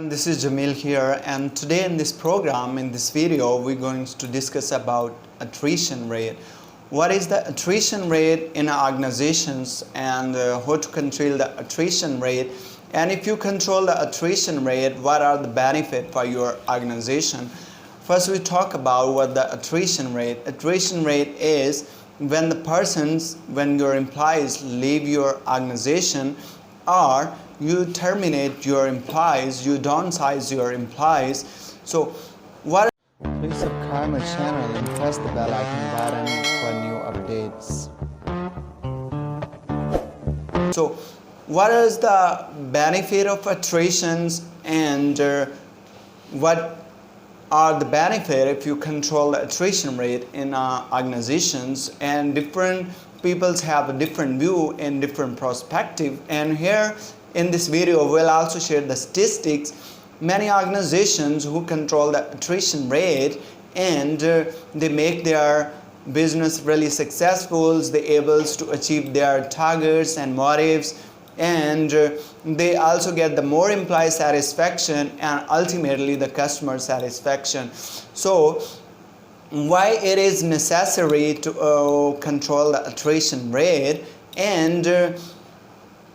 And this is Jamil here, and today in this program, in this video, we're going to discuss about attrition rate. What is the attrition rate in organizations and how to control the attrition rate, and if you control the attrition rate, what are the benefits for your organization? First, we talk about what the attrition rate. Attrition rate is when when your employees leave your organization, or you terminate your employees, you downsize your employees. So what? Please subscribe my channel and press the bell icon button for new updates. So what is the benefit of attritions, and what are the benefit if you control the attrition rate in organizations? And different peoples have a different view and different perspective, and here in this video we'll also share the statistics. Many organizations who control the attrition rate, and they make their business really successful, they able to achieve their targets and motives, and they also get the more employee satisfaction and ultimately the customer satisfaction. So why it is necessary to control the attrition rate, and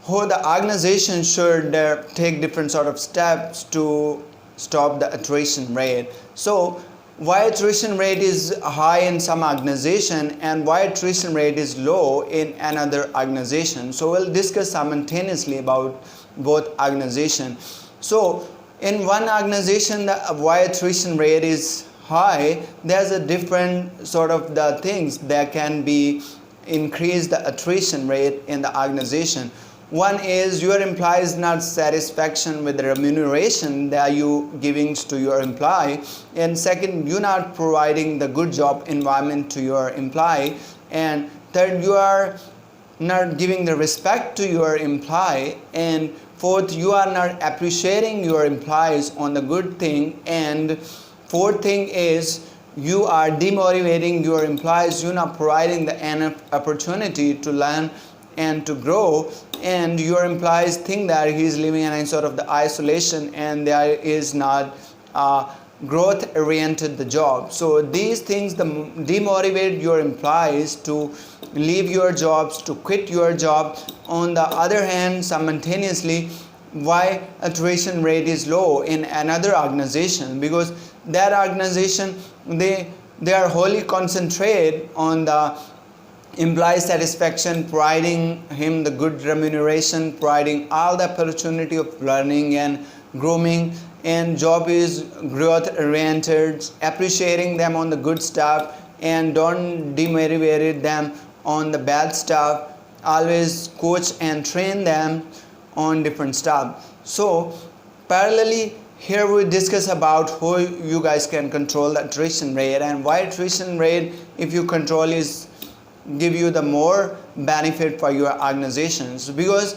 how the organization should take different sort of steps to stop the attrition rate. So why attrition rate is high in some organization and why attrition rate is low in another organization. So we'll discuss simultaneously about both organizations. So in one organization, why attrition rate is high, there's a different sort of the things that can be increase the attrition rate in the organization. One is your employees not satisfaction with the remuneration that you giving to your employee, and second, you not providing the good job environment to your employee, and third, you are not giving the respect to your employee, and fourth, you are not appreciating your employees on the good thing, and fourth thing is you are demotivating your employees. You're not providing the enough opportunity to learn and to grow, and your employees think that he's living in any sort of the isolation and there is not growth oriented the job. So these things demotivate your employees to leave your jobs, to quit your job. On the other hand, simultaneously, why attrition rate is low in another organization? Because that organization, they are wholly concentrated on the employee satisfaction, providing him the good remuneration, providing all the opportunity of learning and grooming, and job is growth oriented, appreciating them on the good stuff and don't demotivate them on the bad stuff, always coach and train them on different stuff. So parallelly, here we discuss about how you guys can control the attrition rate, and why attrition rate, if you control, is give you the more benefit for your organizations. Because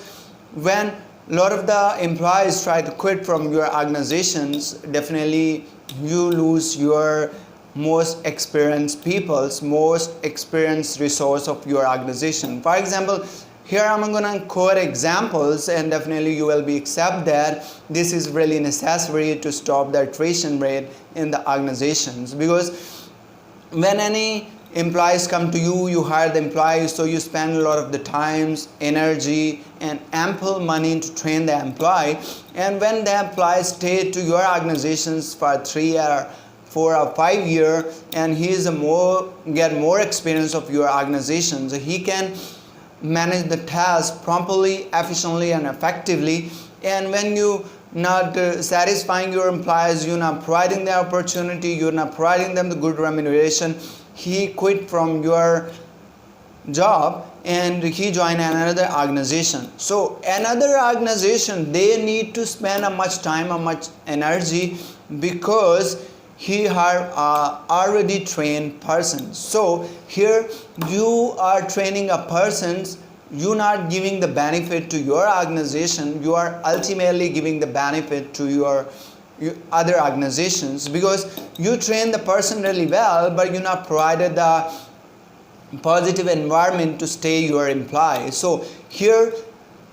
when a lot of the employees try to quit from your organizations, definitely you lose your most experienced people's most experienced resource of your organization. For example, here I'm going to quote examples, and definitely you will be accept that this is really necessary to stop the attrition rate in the organizations. Because when any employees come to you, you hire the employees, so you spend a lot of the times, energy and ample money to train the employee, and when the employee stay to your organizations for 3 or 4 or 5 years, and he is get more experience of your organizations, he can manage the task properly, efficiently and effectively. And when you not satisfying your employees, you're not providing the opportunity, you're not providing them the good remuneration, he quit from your job and he joined another organization. So another organization, they need to spend a much time, a much energy, because he are already trained person. So here you are training a person, you're not giving the benefit to your organization, you are ultimately giving the benefit to your other organizations, because you train the person really well, but you not provided the positive environment to stay your employee. So here,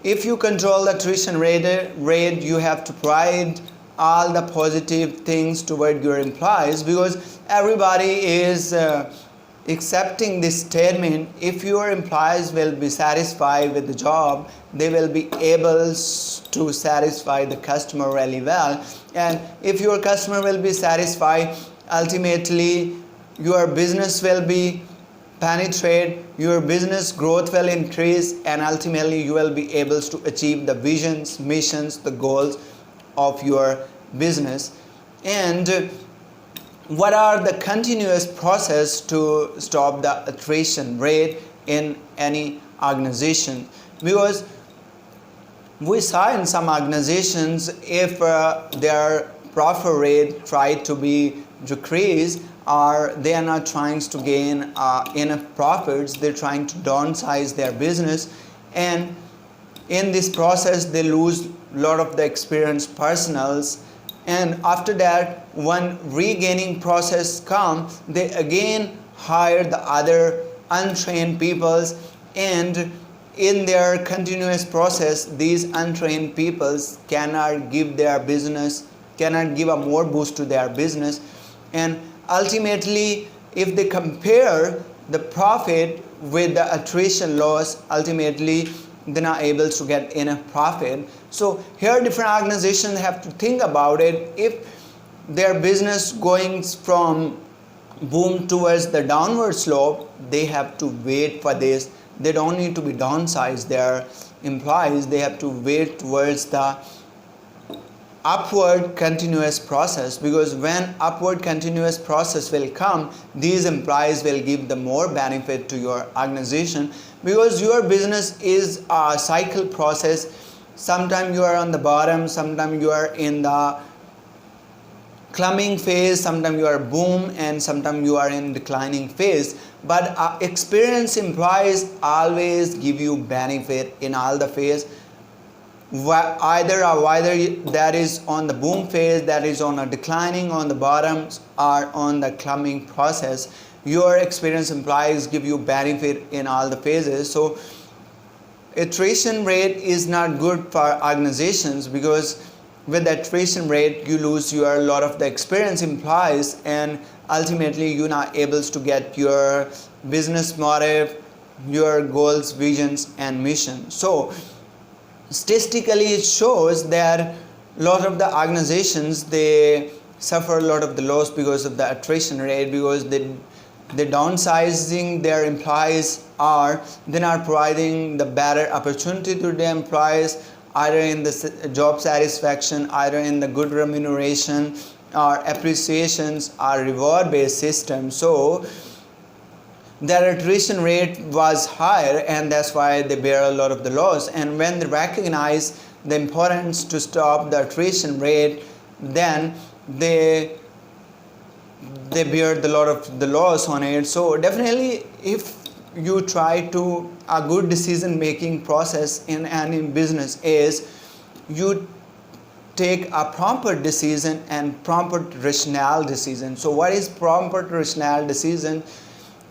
if you control the attrition rate, you have to provide all the positive things toward your employees, because everybody is accepting this statement. If your employees will be satisfied with the job, they will be able to satisfy the customer really well. And if your customer will be satisfied, ultimately your business will be penetrate, your business growth will increase, and ultimately you will be able to achieve the visions, missions, the goals of your business. And what are the continuous process to stop the attrition rate in any organization? Because we saw in some organizations, if their profit rate try to be decreased, or they are not trying to gain enough profits, they're trying to downsize their business, and in this process they lose a lot of the experienced personals. And after that, when regaining process comes, they again hire the other untrained peoples, and in their continuous process, these untrained peoples cannot give their business, cannot give a more boost to their business. And ultimately, if they compare the profit with the attrition loss, ultimately they're not able to get enough profit. So here different organizations have to think about it. If their business going from boom towards the downward slope, they have to wait for this. They don't need to be downsized their employees. They have to wait towards the upward continuous process, because when upward continuous process will come, these employees will give the more benefit to your organization, because your business is a cycle process. Sometimes you are on the bottom, sometimes you are in the climbing phase, sometimes you are boom, and sometimes you are in declining phase. But experienced employees always give you benefit in all the phase. Either that is on the boom phase, that is on a declining, on the bottoms, or on the climbing process, your experienced employees give you benefit in all the phases. So attrition rate is not good for organizations, because with the attrition rate you lose a lot of the experienced employees, and ultimately you're not able to get your business motive, your goals, visions, and mission. So statistically it shows that a lot of the organizations, they suffer a lot of the loss because of the attrition rate, because they downsizing their employees, or they're not providing the better opportunity to the employees, either in the job satisfaction, either in the good remuneration, or appreciations, or reward based system. So their attrition rate was higher, and that's why they bear a lot of the loss. And when they recognize the importance to stop the attrition rate, then they bear a lot of the loss on it. So definitely, if you try to a good decision making process in any business is you take a proper decision and proper rational decision. So what is proper rational decision?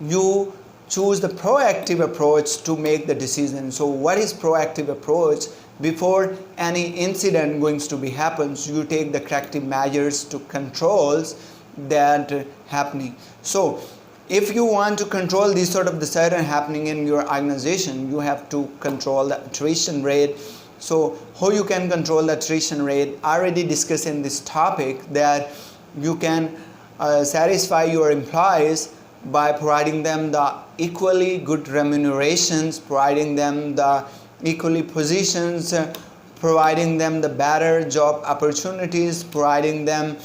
You choose the proactive approach to make the decision. So what is proactive approach? Before any incident going to be happens, you take the corrective measures to controls that happening. So if you want to control this sort of the sudden happening in your organization, you have to control the attrition rate. So how you can control the attrition rate? I already discussed in this topic that you can satisfy your employees by providing them the equally good remunerations, providing them the equally positions, providing them the better job opportunities, providing them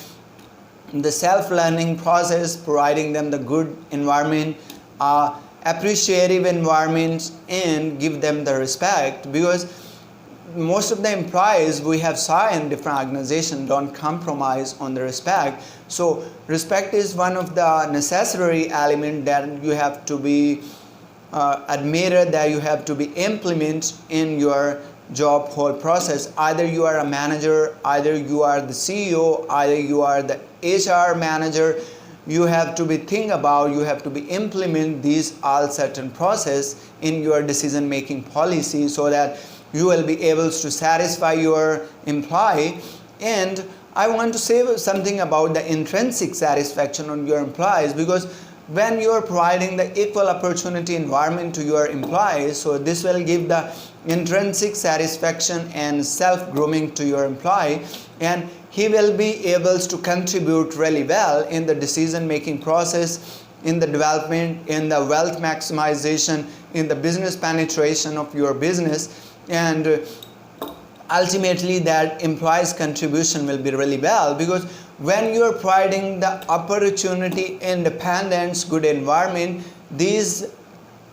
the self-learning process, providing them the good environment, appreciative environments, and give them the respect. Because most of the employees we have saw in different organizations don't compromise on the respect. So respect is one of the necessary element that you have to be admitted, that you have to be implement in your job whole process. Either you are a manager, either you are the CEO, either you are the HR manager, you have to be think about, you have to be implement these all certain process in your decision making policy, so that you will be able to satisfy your employee. And I want to say something about the intrinsic satisfaction on your employees, because when you are providing the equal opportunity environment to your employees, so this will give the intrinsic satisfaction and self-grooming to your employee, and he will be able to contribute really well in the decision making process, in the development, in the wealth maximization, in the business penetration of your business, and ultimately that employee's contribution will be really well, because when you are providing the opportunity, independence, good environment, these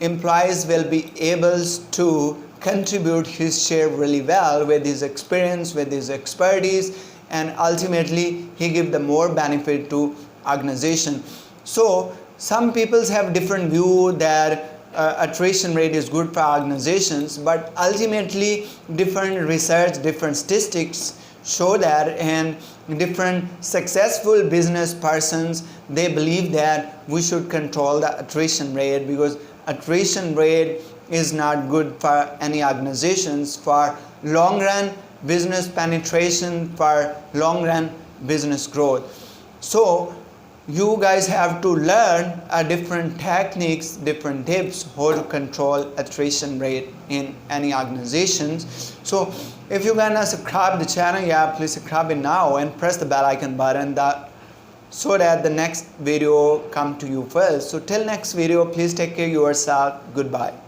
employees will be able to contribute his share really well with his experience, with his expertise, and ultimately he give the more benefit to organization. So some people have different view that attrition rate is good for organizations, but ultimately different research, different statistics show that, and different successful business persons, they believe that we should control the attrition rate, because attrition rate is not good for any organizations for long run business penetration, for long run business growth. So you guys have to learn different techniques, different tips how to control attrition rate in any organizations. So if you're gonna subscribe the channel, yeah, please subscribe it now and press the bell icon button so that the next video come to you first. So till next video, please take care of yourself. Goodbye.